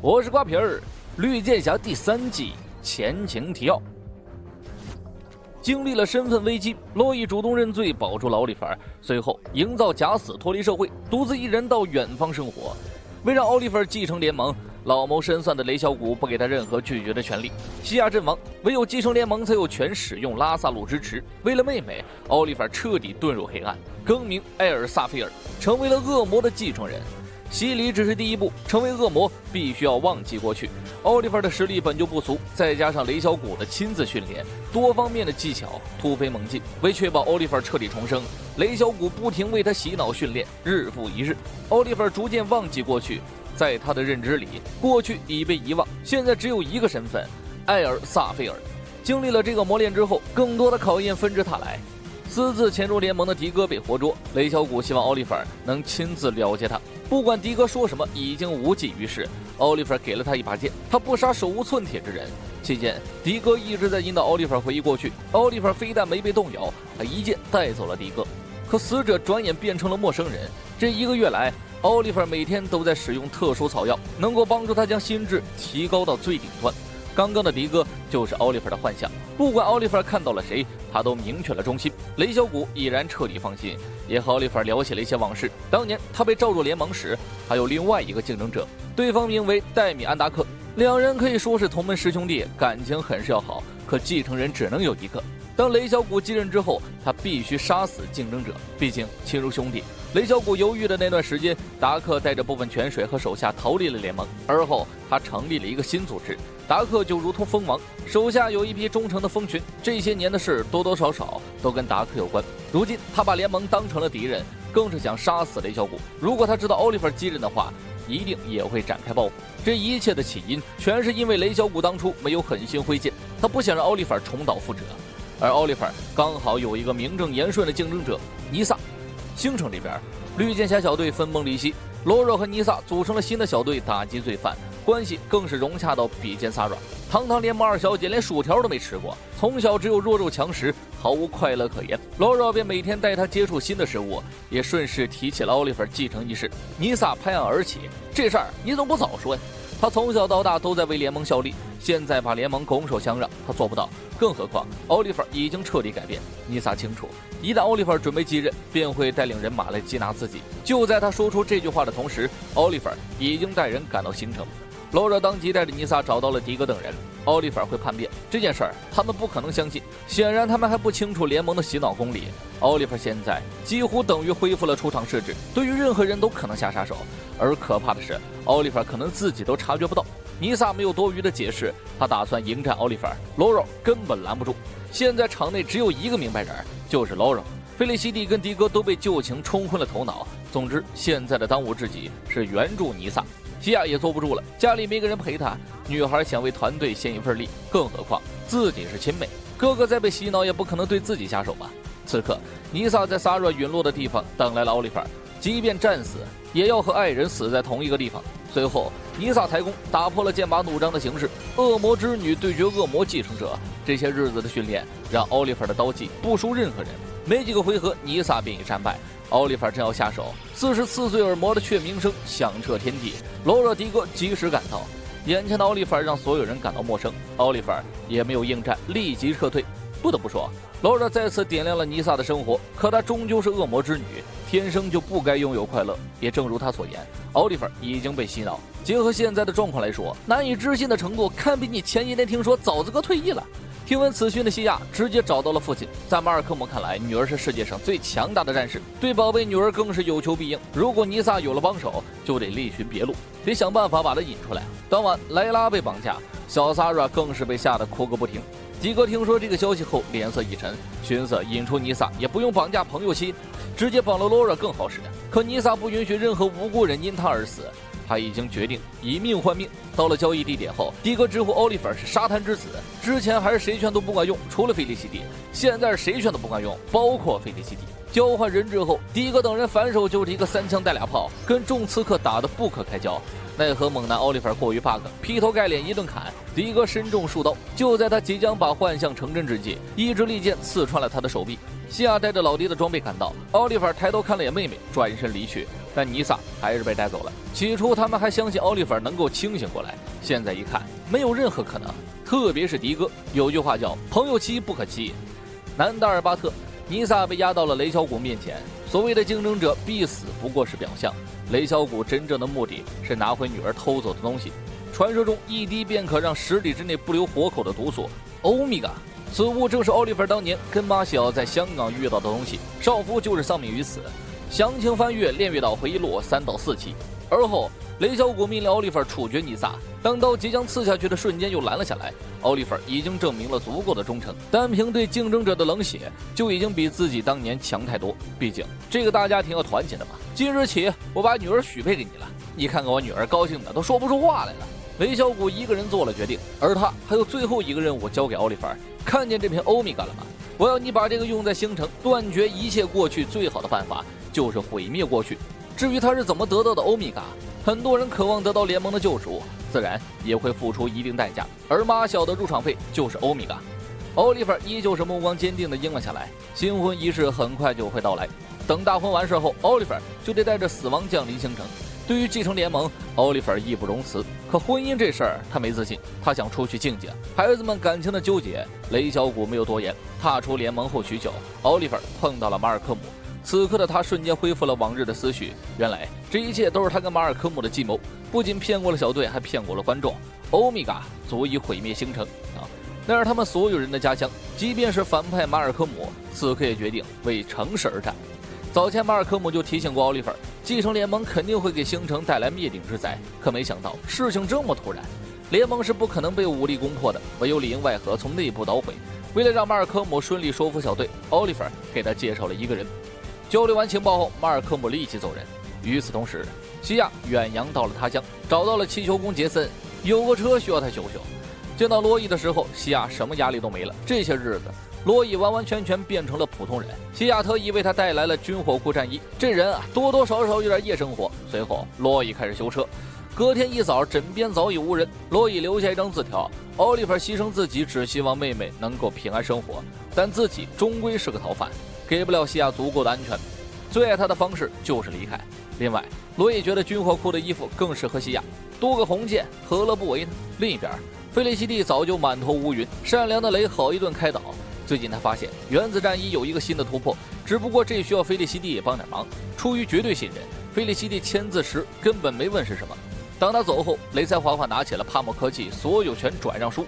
我是瓜皮儿。绿箭侠第3季前情提要：经历了身份危机，洛伊主动认罪，保住了奥利弗，随后营造假死脱离社会，独自一人到远方生活。为让奥利弗继承联盟，老谋深算的雷小谷不给他任何拒绝的权利。西亚阵亡，唯有继承联盟才有权使用拉萨路之池。为了妹妹，奥利弗彻底遁入黑暗，更名埃尔萨菲尔，成为了恶魔的继承人。洗礼只是第一步，成为恶魔必须要忘记过去。奥利弗的实力本就不俗，再加上雷小谷的亲自训练，多方面的技巧，突飞猛进。为确保奥利弗彻底重生，雷小谷不停为他洗脑训练，日复一日。奥利弗逐渐忘记过去，在他的认知里，过去已被遗忘，现在只有一个身份：埃尔萨菲尔。经历了这个磨练之后，更多的考验纷至沓来。私自潜入联盟的迪哥被活捉，雷小谷希望奥利弗能亲自了解他。不管迪哥说什么，已经无济于事。奥利弗给了他一把剑，他不杀手无寸铁之人。期间，迪哥一直在引导奥利弗回忆过去。奥利弗非但没被动摇，他一剑带走了迪哥。可死者转眼变成了陌生人。这1个月来，奥利弗每天都在使用特殊草药，能够帮助他将心智提高到最顶端。刚刚的迪哥就是奥利弗的幻象，不管奥利弗看到了谁，他都明确了忠心。雷小谷已然彻底放心，也和奥利弗聊起了一些往事。当年他被召入联盟时，还有另外一个竞争者，对方名为戴米安达克，两人可以说是同门师兄弟，感情很是要好。可继承人只能有一个。当雷小谷继任之后，他必须杀死竞争者，毕竟亲如兄弟。雷小谷犹豫的那段时间，达克带着部分泉水和手下逃离了联盟。而后他成立了一个新组织，达克就如同蜂王，手下有一批忠诚的蜂群。这些年的事多多少少都跟达克有关。如今他把联盟当成了敌人，更是想杀死雷小谷。如果他知道奥利弗继任的话，一定也会展开报复。这一切的起因全是因为雷小谷当初没有狠心挥剑，他不想让奥利弗重蹈覆辙。而奥利弗刚好有一个名正言顺的竞争者尼萨。星城这边，绿箭侠小队分崩离析，罗若和尼萨组成了新的小队打击罪犯，关系更是融洽到比肩撒软。堂堂联盟2小姐连薯条都没吃过，从小只有弱肉强食，毫无快乐可言。罗若便每天带他接触新的事物，也顺势提起了奥利弗继承一事。尼萨拍案而起：“这事儿你怎么不早说呀？他从小到大都在为联盟效力，现在把联盟拱手相让，他做不到。更何况奥利弗已经彻底改变。尼萨清楚，一旦奥利弗准备继任，便会带领人马来缉拿自己。就在他说出这句话的同时，奥利弗已经带人赶到星城。罗热当即带着尼萨找到了迪格等人。奥利弗会叛变这件事儿，他们不可能相信。显然他们还不清楚联盟的洗脑功力。奥利弗现在几乎等于恢复了出场设置，对于任何人都可能下杀手。而可怕的是，奥利弗可能自己都察觉不到。尼萨没有多余的解释，他打算迎战奥利弗，罗肉根本拦不住。现在场内只有一个明白人，就是罗肉。菲利西蒂跟迪哥都被旧情冲昏了头脑。总之，现在的当务之急是援助尼萨。西亚也坐不住了，家里没个人陪他，女孩想为团队献一份力，更何况自己是亲妹，哥哥再被洗脑也不可能对自己下手吧。此刻，尼萨在撒热陨落的地方等来了奥利弗，即便战死，也要和爱人死在同一个地方。随后，尼萨抬弓打破了剑拔弩张的形势，恶魔之女对决恶魔继承者。这些日子的训练让奥利弗的刀技不输任何人，没几个回合，尼萨便已战败。奥利弗正要下手，44岁耳魔的雀鸣声响彻天地，罗热迪哥及时赶到。眼前的奥利弗让所有人感到陌生，奥利弗也没有应战，立即撤退。不得不说，罗热再次点亮了尼萨的生活，可她终究是恶魔之女，天生就不该拥有快乐。也正如她所言，奥利弗已经被洗脑。结合现在的状况来说，难以置信的程度，堪比你前几天听说枣子哥退役了。听闻此讯的西亚直接找到了父亲。在马尔科姆看来，女儿是世界上最强大的战士，对宝贝女儿更是有求必应。如果尼萨有了帮手，就得另寻别路，得想办法把她引出来。当晚，莱拉被绑架，小萨拉更是被吓得哭个不停。迪哥听说这个消息后，脸色一沉，寻思引出尼萨也不用绑架朋友妻，直接绑了罗热更好使。可尼萨不允许任何无辜人因他而死，他已经决定以命换命。到了交易地点后，迪哥直呼奥利弗是沙滩之子，之前还是谁劝都不管用，除了菲利西蒂，现在是谁劝都不管用，包括菲利西蒂。交换人质后，迪哥等人反手就是一个3枪带2炮，跟众刺客打得不可开交。奈何猛男奥利弗过于 bug， 劈头盖脸一顿砍，迪哥身中数刀。就在他即将把幻象成真之际，一支利剑刺穿了他的手臂。西亚带着老迪的装备赶到，奥利弗抬头看了眼妹妹，转身离去。但尼萨还是被带走了。起初他们还相信奥利弗能够清醒过来，现在一看没有任何可能。特别是迪哥，有句话叫朋友妻不可欺。南达尔巴特，尼萨被押到了雷小谷面前。所谓的竞争者必死不过是表象，雷小谷真正的目的是拿回女儿偷走的东西。传说中一滴便可让10里之内不留活口的毒素欧米伽，此物正是奥利弗当年跟马西奥在香港遇到的东西，少夫就是丧命于此。详情翻阅《炼狱岛回忆录》3到4期。而后雷小谷命令奥利弗处决尼萨，当刀即将刺下去的瞬间又拦了下来。奥利弗已经证明了足够的忠诚，单凭对竞争者的冷血就已经比自己当年强太多。毕竟这个大家庭要团结的嘛。今日起我把女儿许配给你了，你看看我女儿高兴的都说不出话来了。雷小谷一个人做了决定，而他还有最后一个任务交给奥利弗。看见这片欧米伽了吗？我要你把这个用在星城，断绝一切过去最好的办法就是毁灭过去。至于他是怎么得到的欧米伽，很多人渴望得到联盟的救赎，自然也会付出一定代价，而马小的入场费就是欧米伽。奥利弗依旧是目光坚定地应了下来，新婚仪式很快就会到来。等大婚完事后，奥利弗就得带着死亡降临星城。对于继承联盟，奥利弗义不容辞。可婚姻这事儿，他没自信，他想出去静静。孩子们感情的纠结，雷小谷没有多言。踏出联盟后许久，奥利弗碰到了马尔科姆。此刻的他瞬间恢复了往日的思绪，原来这一切都是他跟马尔科姆的计谋，不仅骗过了小队，还骗过了观众。欧米伽足以毁灭星城那是他们所有人的家乡，即便是反派马尔科姆，此刻也决定为城市而战。早前马尔科姆就提醒过奥利弗，继承联盟肯定会给星城带来灭顶之灾，可没想到事情这么突然，联盟是不可能被武力攻破的，唯有里应外合从内部捣毁。为了让马尔科姆顺利说服小队，奥利弗给他介绍了一个人。交流完情报后，马尔科姆立即走人。与此同时，西亚远洋到了他乡，找到了气球工杰森，有个车需要他修修。见到罗伊的时候，西亚什么压力都没了。这些日子罗伊完完全全变成了普通人，西亚特意为他带来了军火库战衣。这人多多少少有点夜生活。随后罗伊开始修车，隔天一早枕边早已无人，罗伊留下一张字条，奥利弗牺牲自己只希望妹妹能够平安生活，但自己终归是个逃犯，给不了西亚足够的安全，最爱他的方式就是离开。另外罗伊觉得军火库的衣服更适合西亚，多个红箭何乐不为呢？另一边菲利西蒂早就满头乌云，善良的雷好一顿开导。最近他发现原子战衣有一个新的突破，只不过这需要菲利西蒂也帮点忙。出于绝对信任，菲利西蒂签字时根本没问是什么。当他走后，雷才缓缓拿起了帕莫科技所有权转让书。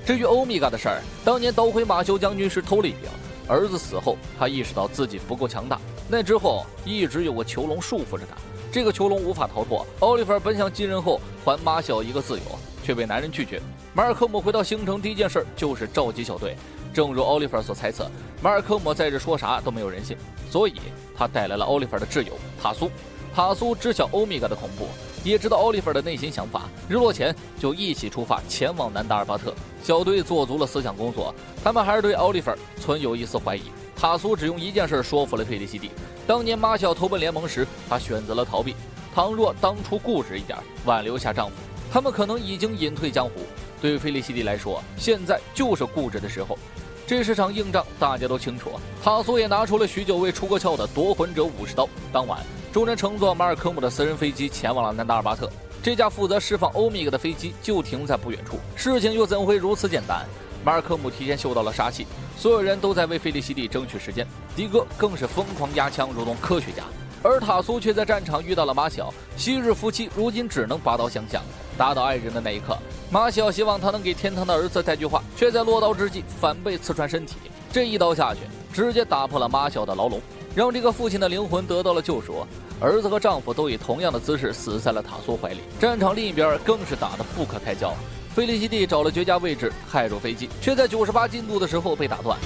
至于欧米伽的事儿，当年捣毁马修将军时偷了一柄，儿子死后他意识到自己不够强大，那之后一直有个囚笼束缚着他，这个囚笼无法逃脱。奥利弗本想继任后还马小一个自由，却被男人拒绝。马尔科姆回到星城第一件事就是召集小队，正如奥利弗所猜测，马尔科姆在这说啥都没有人信，所以他带来了奥利弗的挚友塔苏。塔苏知晓欧米伽的恐怖，也知道奥利弗的内心想法，日落前就一起出发前往南达尔巴特。小队做足了思想工作，他们还是对奥利弗存有一丝怀疑。塔苏只用一件事说服了菲利西蒂，当年马小投奔联盟时，他选择了逃避，倘若当初固执一点，挽留下丈夫，他们可能已经隐退江湖。对于菲利西蒂来说，现在就是固执的时候。这是场硬仗，大家都清楚。塔苏也拿出了许久未出过鞘的夺魂者武士刀。当晚，众人乘坐马尔科姆的私人飞机前往了南达尔巴特。这架负责释放欧米伽的飞机就停在不远处。事情又怎会如此简单？马尔科姆提前嗅到了杀气，所有人都在为菲利西蒂争取时间。迪哥更是疯狂压枪，如同科学家。而塔苏却在战场遇到了马小，昔日夫妻如今只能拔刀相向。打倒爱人的那一刻，马小希望他能给天堂的儿子带句话，却在落刀之际反被刺穿身体。这一刀下去，直接打破了马小的牢笼，让这个父亲的灵魂得到了救赎。儿子和丈夫都以同样的姿势死在了塔苏怀里。战场另一边更是打得不可开交。菲利西蒂找了绝佳位置骇入飞机，却在98进度的时候被打断。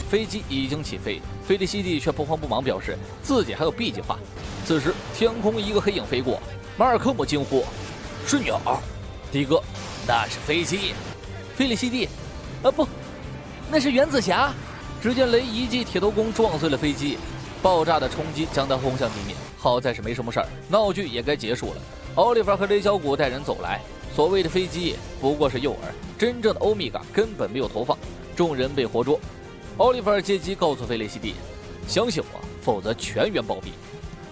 飞机已经起飞，菲利西蒂却不慌不忙表示自己还有 B 计划。此时天空一个黑影飞过，马尔科姆惊呼：“是鸟！”迪哥：“那是飞机。”菲利西蒂：“不，那是原子侠！”只见雷一记铁头功撞碎了飞机，爆炸的冲击将他轰向地面。好在是没什么事儿，闹剧也该结束了。奥利弗和雷小谷带人走来，所谓的飞机不过是诱饵，真正的欧米伽根本没有投放，众人被活捉。奥利弗借机告诉菲利西蒂，相信我，否则全员暴毙。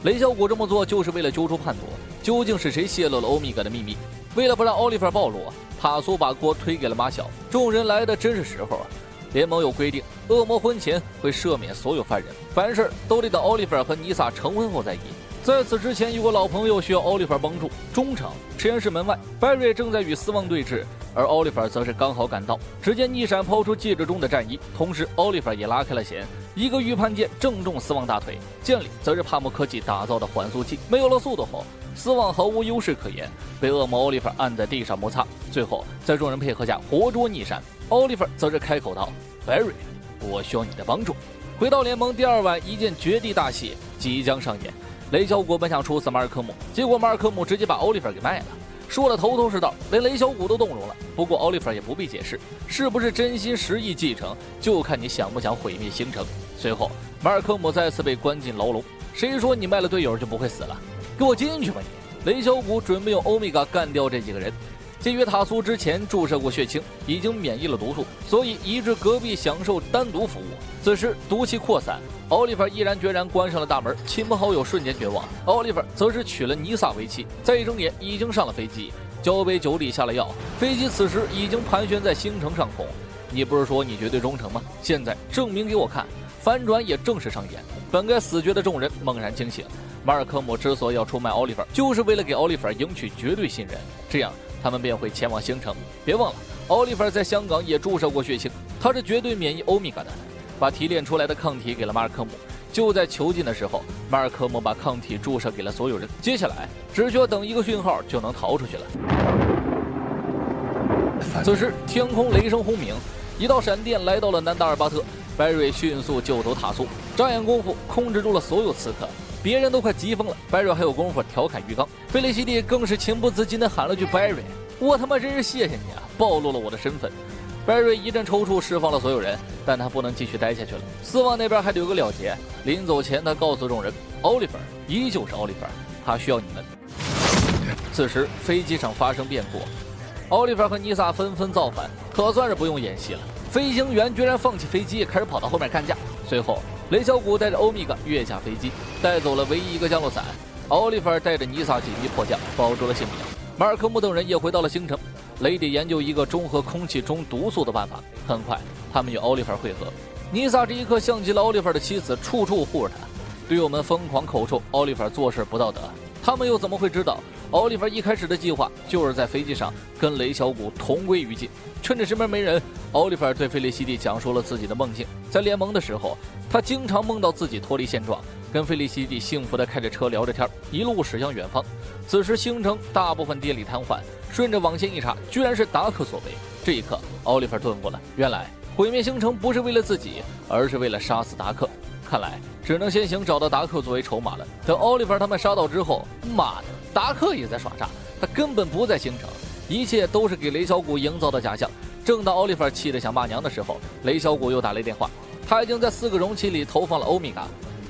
雷小谷这么做就是为了揪出叛徒，究竟是谁泄露了欧米伽的秘密？为了不让奥利弗暴露，塔苏把锅推给了马小。众人来的真是时候啊！联盟有规定，恶魔婚前会赦免所有犯人，凡事都得等奥利弗和妮萨成婚后再议。在此之前，有个老朋友需要奥利弗帮助。中场实验室门外，白瑞正在与斯旺对峙，而奥利弗则是刚好赶到。只见逆闪抛出戒指中的战衣，同时奥利弗也拉开了弦，一个预判剑正中斯旺大腿，剑里则是帕姆科技打造的缓速器。没有了速度后，斯旺毫无优势可言，被恶魔奥利弗按在地上摩擦。最后在众人配合下活捉逆闪。奥利弗则是开口道：“白瑞，我需要你的帮助。”回到联盟第2晚，一件绝地大戏即将上演。雷小谷本想处死马尔科姆，结果马尔科姆直接把奥利弗给卖了，说的头头是道，连雷小谷都动容了。不过奥利弗也不必解释，是不是真心实意继承，就看你想不想毁灭星城。随后马尔科姆再次被关进牢笼。谁说你卖了队友就不会死了？给我进去吧你！雷小谷准备用欧米伽干掉这几个人。鉴于塔苏之前注射过血清，已经免疫了毒素，所以移至隔壁享受单独服务。此时毒气扩散，奥利弗毅然决然关上了大门，亲朋好友瞬间绝望。奥利弗则是娶了妮萨为妻，再一睁眼已经上了飞机，交杯酒里下了药。飞机此时已经盘旋在星城上空。你不是说你绝对忠诚吗？现在证明给我看！反转也正式上演。本该死绝的众人猛然惊醒。马尔科姆之所以要出卖奥利弗，就是为了给奥利弗赢取绝对信任，这样他们便会前往星城。别忘了，奥利弗在香港也注射过血清，他是绝对免疫欧米伽的。把提炼出来的抗体给了马尔科姆。就在囚禁的时候，马尔科姆把抗体注射给了所有人。接下来只需要等一个讯号就能逃出去了。此时天空雷声轰鸣，一道闪电来到了南达尔巴特。白瑞迅速救走塔苏，眨眼功夫控制住了所有刺客，别人都快急疯了，白瑞还有功夫调侃浴缸。菲利西蒂更是情不自禁地喊了句：“白瑞，我他妈真是谢谢你啊，暴露了我的身份。”白瑞一阵抽搐，释放了所有人，但他不能继续待下去了。斯旺那边还得有个了结，临走前他告诉众人，奥利弗依旧是奥利弗，他需要你们。此时飞机上发生变故，奥利弗和妮萨纷纷造反，可算是不用演戏了。飞行员居然放弃飞机，开始跑到后面干架。随后雷小谷带着欧米伽跃下飞机，带走了唯一一个降落伞。奥利弗带着妮萨紧急迫降，保住了性命。马尔科姆等人也回到了星城，雷得研究一个中和空气中毒素的办法。很快他们与奥利弗会合，妮萨这一刻像极了奥利弗的妻子，处处护着他。队友们疯狂口臭奥利弗做事不道德，他们又怎么会知道奥利弗一开始的计划就是在飞机上跟雷小谷同归于尽。趁着身边没人，奥利弗对菲利西蒂讲述了自己的梦境。在联盟的时候，他经常梦到自己脱离现状，跟菲利西蒂幸福地开着车聊着天，一路驶向远方。此时星城大部分电力瘫痪，顺着网线一查，居然是达克所为。这一刻奥利弗顿悟了，原来毁灭星城不是为了自己，而是为了杀死达克。看来只能先行找到达克作为筹码了。等奥利弗他们杀到之后，妈的，达克也在耍诈，他根本不在星城，一切都是给雷小谷营造的假象。正当奥利弗气得想骂娘的时候，雷小谷又打来电话，他已经在4个容器里投放了欧米伽，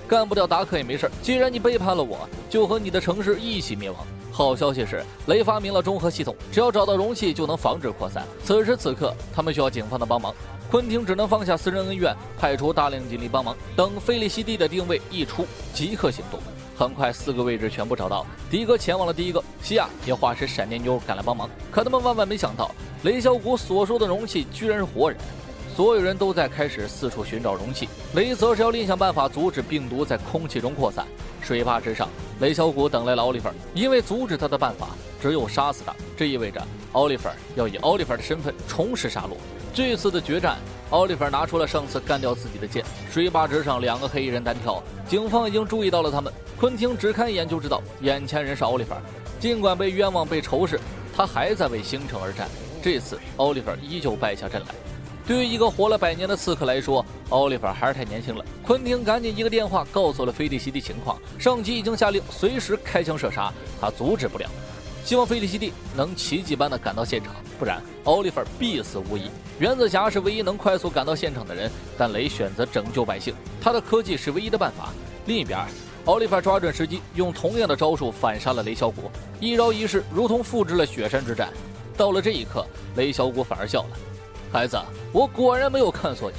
干不掉达克也没事，既然你背叛了我，就和你的城市一起灭亡。好消息是，雷发明了中和系统，只要找到容器就能防止扩散。此时此刻，他们需要警方的帮忙，昆汀只能放下私人恩怨，派出大量警力帮忙。等菲利西蒂的定位一出，即刻行动。很快4个位置全部找到，迪哥前往了第一个，西亚也化身闪电妞赶来帮忙。可他们万万没想到，雷小谷所说的容器居然是活人。所有人都在开始四处寻找容器，雷则是要另想办法阻止病毒在空气中扩散。水坝之上，雷小谷等来了奥利弗，因为阻止他的办法只有杀死他，这意味着奥利弗要以奥利弗的身份重施杀戮。这次的决战，奥利弗拿出了上次干掉自己的剑。水坝之上，2个黑衣人单挑，警方已经注意到了他们。昆汀只看一眼就知道，眼前人是奥利弗。尽管被冤枉被仇视，他还在为星城而战。这次奥利弗依旧败下阵来。对于一个活了100年的刺客来说，奥利弗还是太年轻了。昆汀赶紧一个电话告诉了菲利西蒂情况，上级已经下令随时开枪射杀，他阻止不了。希望菲利西蒂能奇迹般的赶到现场，不然奥利弗必死无疑。原子侠是唯一能快速赶到现场的人，但雷选择拯救百姓，他的科技是唯一的办法。另一边，奥利弗抓准时机，用同样的招数反杀了雷小谷，一招一式如同复制了雪山之战。到了这一刻，雷小谷反而笑了，孩子，我果然没有看错你。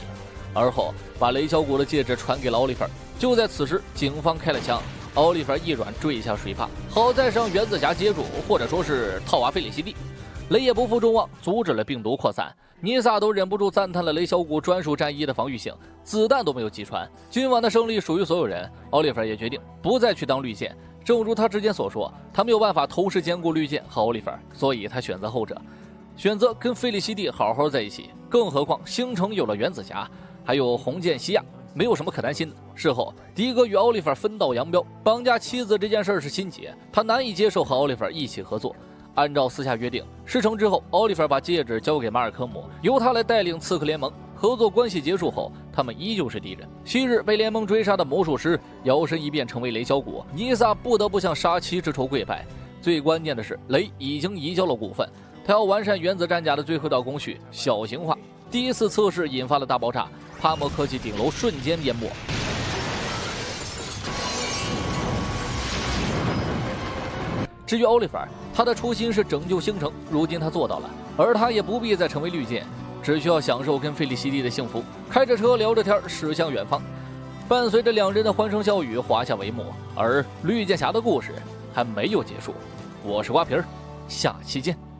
而后把雷小谷的戒指传给了奥利弗，就在此时，警方开了枪，奥利弗一软坠下水坝，好在上原子侠接住，或者说是套娃费里西蒂。雷也不负众望，阻止了病毒扩散。尼萨都忍不住赞叹了雷小谷专属战衣的防御性，子弹都没有击穿。今晚的胜利属于所有人。奥利弗也决定不再去当绿箭，正如他之前所说，他没有办法同时兼顾绿箭和奥利弗，所以他选择后者，选择跟费利西蒂好好在一起。更何况星城有了原子侠，还有红箭西亚，没有什么可担心的。事后，迪格与奥利弗分道扬镳，绑架妻子这件事是心结，他难以接受和奥利弗一起合作。按照私下约定，事成之后，奥利弗把戒指交给马尔科姆，由他来带领刺客联盟。合作关系结束后，他们依旧是敌人。昔日被联盟追杀的魔术师摇身一变成为雷小谷，尼萨不得不向杀妻之仇跪拜。最关键的是，雷已经移交了股份，他要完善原子战甲的最后一道工序——小型化。第一次测试引发了大爆炸，帕默科技顶楼瞬间淹没。至于奥利弗，他的初心是拯救星城，如今他做到了，而他也不必再成为绿箭，只需要享受跟费利西蒂的幸福，开着车聊着天驶向远方。伴随着两人的欢声笑语滑下帷幕，而绿箭侠的故事还没有结束。我是瓜皮儿，下期见。